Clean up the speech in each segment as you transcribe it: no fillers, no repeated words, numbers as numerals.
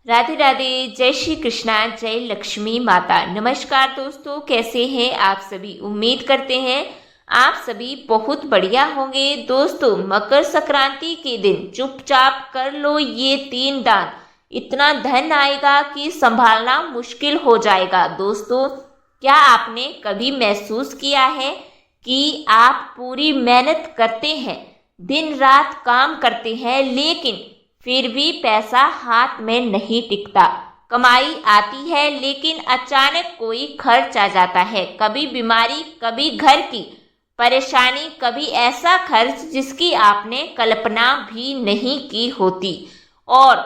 राधे राधे। जय श्री कृष्णा, जय लक्ष्मी माता। नमस्कार दोस्तों, कैसे हैं आप सभी। उम्मीद करते हैं आप सभी बहुत बढ़िया होंगे। दोस्तों, मकर संक्रांति के दिन चुपचाप कर लो ये 3 दान, इतना धन आएगा कि संभालना मुश्किल हो जाएगा। दोस्तों, क्या आपने कभी महसूस किया है कि आप पूरी मेहनत करते हैं, दिन रात काम करते हैं, लेकिन फिर भी पैसा हाथ में नहीं टिकता। कमाई आती है लेकिन अचानक कोई खर्च आ जाता है, कभी बीमारी, कभी घर की परेशानी, कभी ऐसा खर्च जिसकी आपने कल्पना भी नहीं की होती। और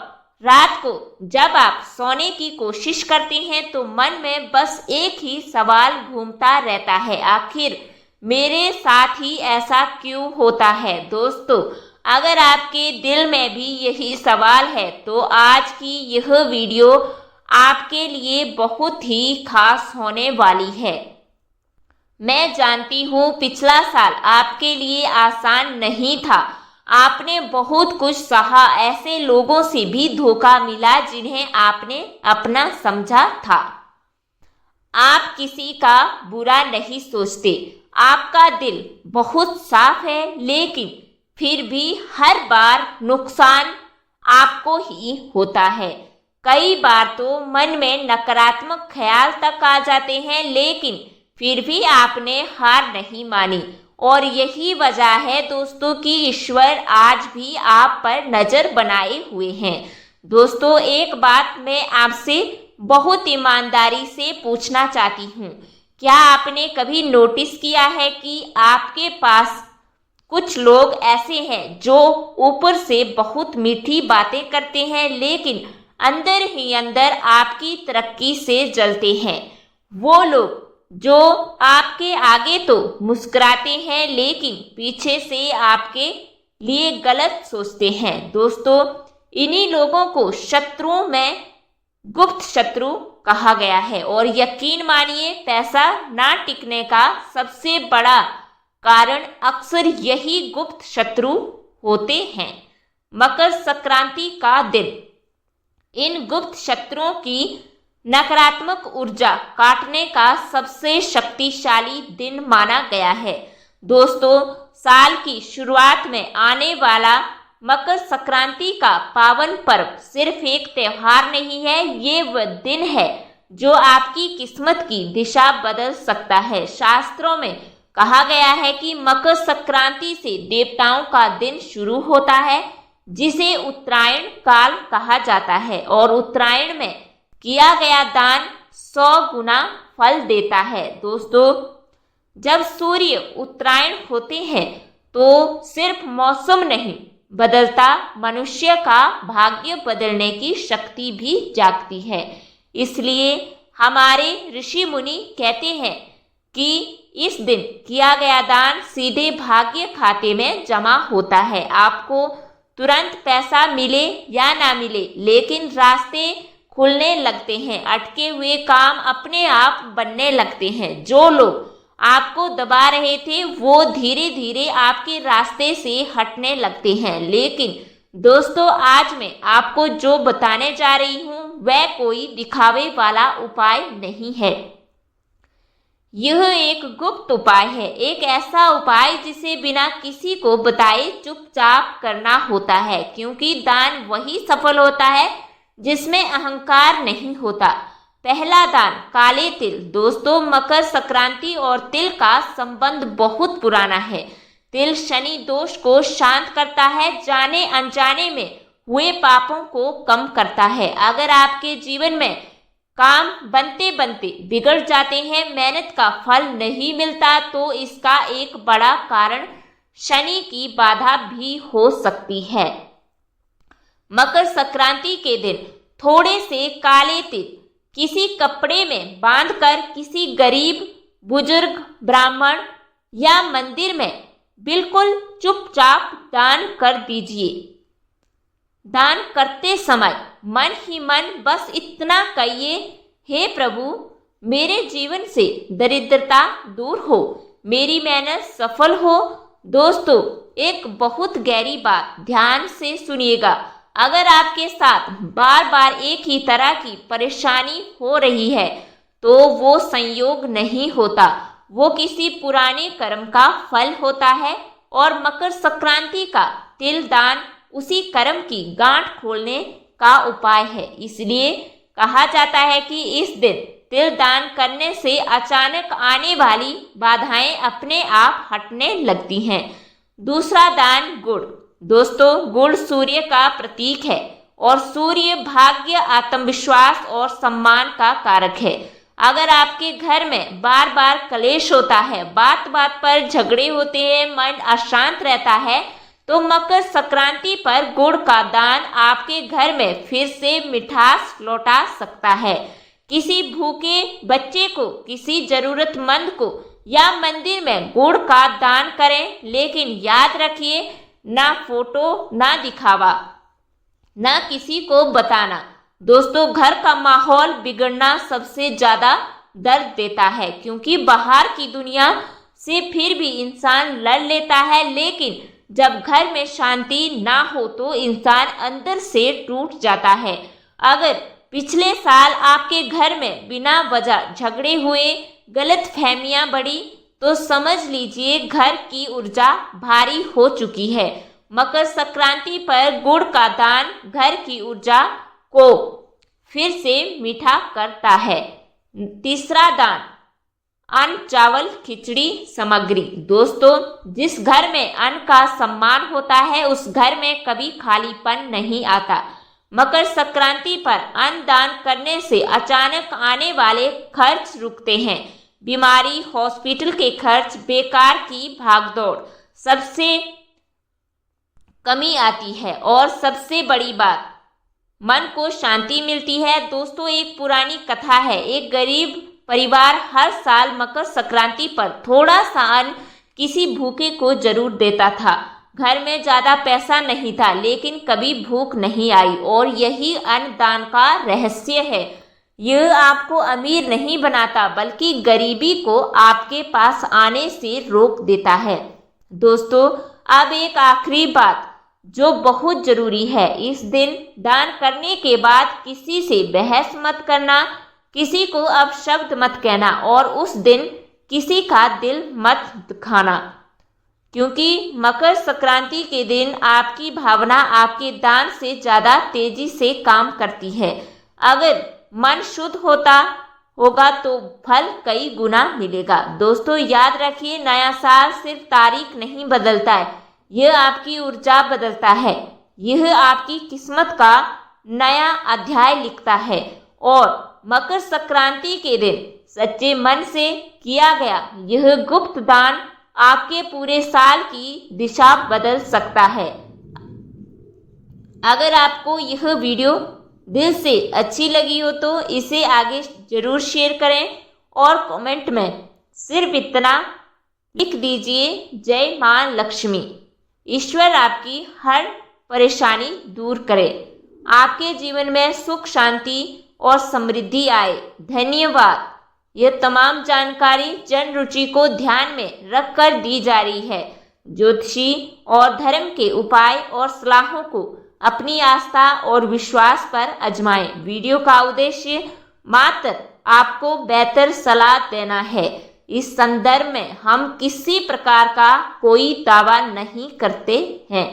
रात को जब आप सोने की कोशिश करते हैं तो मन में बस एक ही सवाल घूमता रहता है, आखिर मेरे साथ ही ऐसा क्यों होता है। दोस्तों, अगर आपके दिल में भी यही सवाल है तो आज की यह वीडियो आपके लिए बहुत ही खास होने वाली है। मैं जानती हूँ पिछला साल आपके लिए आसान नहीं था, आपने बहुत कुछ सहा, ऐसे लोगों से भी धोखा मिला जिन्हें आपने अपना समझा था। आप किसी का बुरा नहीं सोचते, आपका दिल बहुत साफ है, लेकिन फिर भी हर बार नुकसान आपको ही होता है। कई बार तो मन में नकारात्मक ख्याल तक आ जाते हैं, लेकिन फिर भी आपने हार नहीं मानी। और यही वजह है दोस्तों कि ईश्वर आज भी आप पर नजर बनाए हुए हैं। दोस्तों, एक बात मैं आपसे बहुत ईमानदारी से पूछना चाहती हूँ, क्या आपने कभी नोटिस किया है कि आपके पास कुछ लोग ऐसे हैं जो ऊपर से बहुत मीठी बातें करते हैं, लेकिन अंदर ही अंदर आपकी तरक्की से जलते हैं। वो लोग जो आपके आगे तो मुस्कुराते हैं, लेकिन पीछे से आपके लिए गलत सोचते हैं। दोस्तों, इन्हीं लोगों को शत्रुओं में गुप्त शत्रु कहा गया है। और यकीन मानिए, पैसा ना टिकने का सबसे बड़ा कारण अक्सर यही गुप्त शत्रु होते हैं। मकर संक्रांति का दिन इन गुप्त शत्रुओं की नकारात्मक ऊर्जा काटने का सबसे शक्तिशाली दिन माना गया है। दोस्तों, साल की शुरुआत में आने वाला मकर संक्रांति का पावन पर्व सिर्फ एक त्योहार नहीं है, ये वह दिन है जो आपकी किस्मत की दिशा बदल सकता है। शास्त्रों में कहा गया है कि मकर संक्रांति से देवताओं का दिन शुरू होता है, जिसे उत्तरायण काल कहा जाता है। और उत्तरायण में किया गया दान 100 गुना फल देता है। दोस्तों, जब सूर्य उत्तरायण होते हैं तो सिर्फ मौसम नहीं बदलता, मनुष्य का भाग्य बदलने की शक्ति भी जागती है। इसलिए हमारे ऋषि मुनि कहते हैं कि इस दिन किया गया दान सीधे भाग्य खाते में जमा होता है। आपको तुरंत पैसा मिले या ना मिले, लेकिन रास्ते खुलने लगते हैं, अटके हुए काम अपने आप बनने लगते हैं। जो लोग आपको दबा रहे थे वो धीरे धीरे आपके रास्ते से हटने लगते हैं। लेकिन दोस्तों, आज मैं आपको जो बताने जा रही हूँ वह कोई दिखावे वाला उपाय नहीं है। यह एक गुप्त उपाय है, एक ऐसा उपाय जिसे बिना किसी को बताए चुपचाप करना होता है, क्योंकि दान वही सफल होता है जिसमें अहंकार नहीं होता। पहला दान, काले तिल। दोस्तों, मकर संक्रांति और तिल का संबंध बहुत पुराना है। तिल शनि दोष को शांत करता है, जाने अनजाने में हुए पापों को कम करता है। अगर आपके जीवन में काम बनते बनते बिगड़ जाते हैं, मेहनत का फल नहीं मिलता, तो इसका एक बड़ा कारण शनि की बाधा भी हो सकती है। मकर संक्रांति के दिन थोड़े से काले तिल किसी कपड़े में बांधकर किसी गरीब, बुजुर्ग, ब्राह्मण या मंदिर में बिल्कुल चुपचाप दान कर दीजिए। दान करते समय मन ही मन बस इतना कहिए, हे प्रभु, मेरे जीवन से दरिद्रता दूर हो, मेरी मेहनत सफल हो। दोस्तों, एक बहुत गहरी बात ध्यान से सुनिएगा। अगर आपके साथ बार बार एक ही तरह की परेशानी हो रही है तो वो संयोग नहीं होता, वो किसी पुराने कर्म का फल होता है और मकर संक्रांति का तिल दान उसी कर्म की गांठ खोलने का उपाय है। इसलिए कहा जाता है कि इस दिन तिल दान करने से अचानक आने वाली बाधाएं अपने आप हटने लगती हैं। दूसरा दान गुड़। दोस्तों, गुड़ सूर्य का प्रतीक है और सूर्य भाग्य, आत्मविश्वास और सम्मान का कारक है। अगर आपके घर में बार बार कलेश होता है, बात बात पर झगड़े होते हैं, मन अशांत रहता है, तो मकर संक्रांति पर गुड़ का दान आपके घर में फिर से मिठास लौटा सकता है। किसी भूखे बच्चे को, किसी जरूरतमंद को या मंदिर में गुड़ का दान करें, लेकिन याद रखिए, ना फोटो, ना दिखावा, ना किसी को बताना। दोस्तों, घर का माहौल बिगड़ना सबसे ज्यादा दर्द देता है, क्योंकि बाहर की दुनिया से फिर भी इंसान लड़ लेता है, लेकिन जब घर में शांति ना हो तो इंसान अंदर से टूट जाता है। अगर पिछले साल आपके घर में बिना वजह झगड़े हुए, गलत फहमियां बढ़ी, तो समझ लीजिए घर की ऊर्जा भारी हो चुकी है। मकर संक्रांति पर गुड़ का दान घर की ऊर्जा को फिर से मीठा करता है। तीसरा दान अन्न, चावल, खिचड़ी सामग्री। दोस्तों, जिस घर में अन्न का सम्मान होता है उस घर में कभी खालीपन नहीं आता। मकर संक्रांति पर अन्न दान करने से अचानक आने वाले खर्च रुकते हैं। बीमारी, हॉस्पिटल के खर्च, बेकार की भागदौड़ सबसे कमी आती है और सबसे बड़ी बात, मन को शांति मिलती है। दोस्तों, एक पुरानी कथा है। एक गरीब परिवार हर साल मकर संक्रांति पर थोड़ा सा अन्न किसी भूखे को जरूर देता था। घर में ज्यादा पैसा नहीं था, लेकिन कभी भूख नहीं आई, और यही अन्न दान का रहस्य है। यह आपको अमीर नहीं बनाता, बल्कि गरीबी को आपके पास आने से रोक देता है। दोस्तों, अब एक आखिरी बात जो बहुत जरूरी है। इस दिन दान करने के बाद किसी से बहस मत करना, किसी को अपशब्द मत कहना और उस दिन किसी का दिल मत दुखाना, क्योंकि मकर संक्रांति के दिन आपकी भावना आपके दान से ज़्यादा तेजी से काम करती है। अगर मन शुद्ध होगा तो फल कई गुना मिलेगा। दोस्तों, याद रखिए, नया साल सिर्फ तारीख नहीं बदलता है, यह आपकी ऊर्जा बदलता है। यह आपकी किस्मत का नया अध्याय लिखता है और मकर संक्रांति के दिन सच्चे मन से किया गया यह गुप्त दान आपके पूरे साल की दिशा बदल सकता है। अगर आपको यह वीडियो दिल से अच्छी लगी हो तो इसे आगे जरूर शेयर करें और कमेंट में सिर्फ इतना लिख दीजिए, जय मां लक्ष्मी। ईश्वर आपकी हर परेशानी दूर करे, आपके जीवन में सुख, शांति और समृद्धि आए। धन्यवाद। यह तमाम जानकारी जन रुचि को ध्यान में रखकर दी जा रही है। ज्योतिषी और धर्म के उपाय और सलाहों को अपनी आस्था और विश्वास पर आजमाएं। वीडियो का उद्देश्य मात्र आपको बेहतर सलाह देना है। इस संदर्भ में हम किसी प्रकार का कोई दावा नहीं करते हैं।